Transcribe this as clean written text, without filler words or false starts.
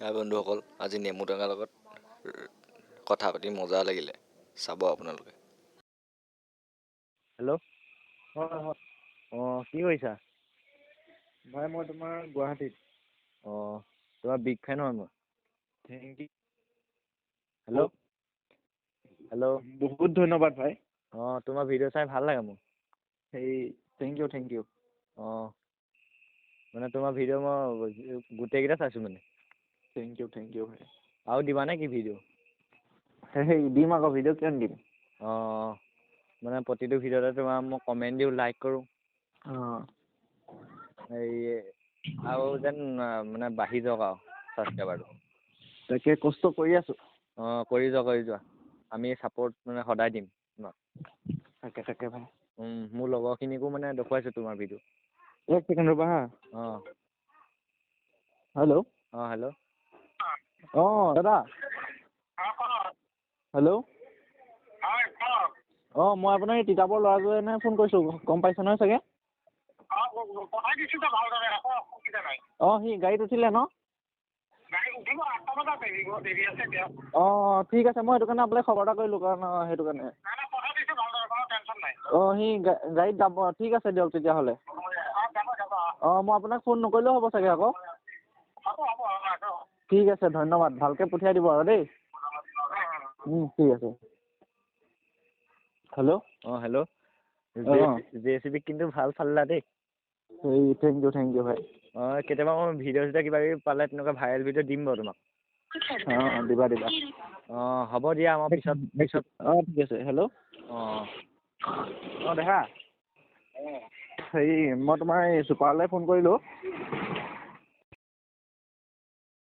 হাই বন্ধুসকল, আজি নেমু টেঙাৰ লগত কথা পাতি মজা লাগিলে, চাব আপোনালোকে। হেল্ল', হয় হয়। কি কৰিছা? ভাই মই তোমাৰ গুৱাহাটীত। তোমাৰ বিগ ফেন হয় মই। Thank U. হেল্ল', বহুত ধন্যবাদ ভাই। তোমাৰ ভিডিঅ' চাই ভাল লাগে মোৰ। সেই থেংক ইউ। মানে তোমাৰ ভিডিঅ' মই গোটেইকেইটা চাইছোঁ মানে। থেংক ইউ ভাই। আৰু দিবা নে কি ভিডিঅ'? সেই দিম আকৌ, ভিডিঅ' কিয় নিদিম। মানে প্ৰতিটো ভিডিঅ'তে তোমাৰ মই কমেণ্ট দিওঁ, লাইক কৰোঁ। আৰু যেন মানে বাঢ়ি যাওক আৰু ছাবস্ক্ৰাইবাৰটো। তাকে কষ্ট কৰি আছোঁ। কৰি যোৱা। আমি ছাপোৰ্ট মানে সদায় দিম তোমাক। তাকে ভাই। মোৰ লগৰখিনিকো মানে দেখুৱাইছোঁ তোমাৰ ভিডিঅ'। এক ছেকেণ্ড ৰ'বা হা। হেল্ল'। হেল্ল'। দাদা। হেল্ল'। মই আপোনাৰ এই তিতাবৰ ল'ৰাজনে ফোন কৰিছোঁ, গম পাইছে নহয় চাগে? সি গাড়ীত উঠিলে ন? ঠিক আছে, মই সেইটো কাৰণে আপোনাক খবৰ এটা কৰিলোঁ, কাৰণ সেইটো কাৰণে। সি গাড়ীত যাব, ঠিক আছে দিয়ক তেতিয়াহ'লে। মই আপোনাক ফোন নকৰিলেও হ'ব চাগে আকৌ। ঠিক আছে, ধন্যবাদ। ভালকৈ পঠিয়াই দিব আৰু দেই। ঠিক আছে। হেল্ল'। হেল্ল'। JCB কিন্তু ভাল চালিলা দেই। থেংক ইউ ভাই। কেতিয়াবা মই ভিডিঅ' কিবা কিবি পালে তেনেকুৱা ভাইৰেল ভিডিঅ' দিম বাৰু তোমাক। দিবা। হ'ব দিয়া, মই পিছত। ঠিক আছে। হেল্ল'। দেহা। মই তোমাৰ এই ছুপাৰলৈ ফোন কৰিলোঁ।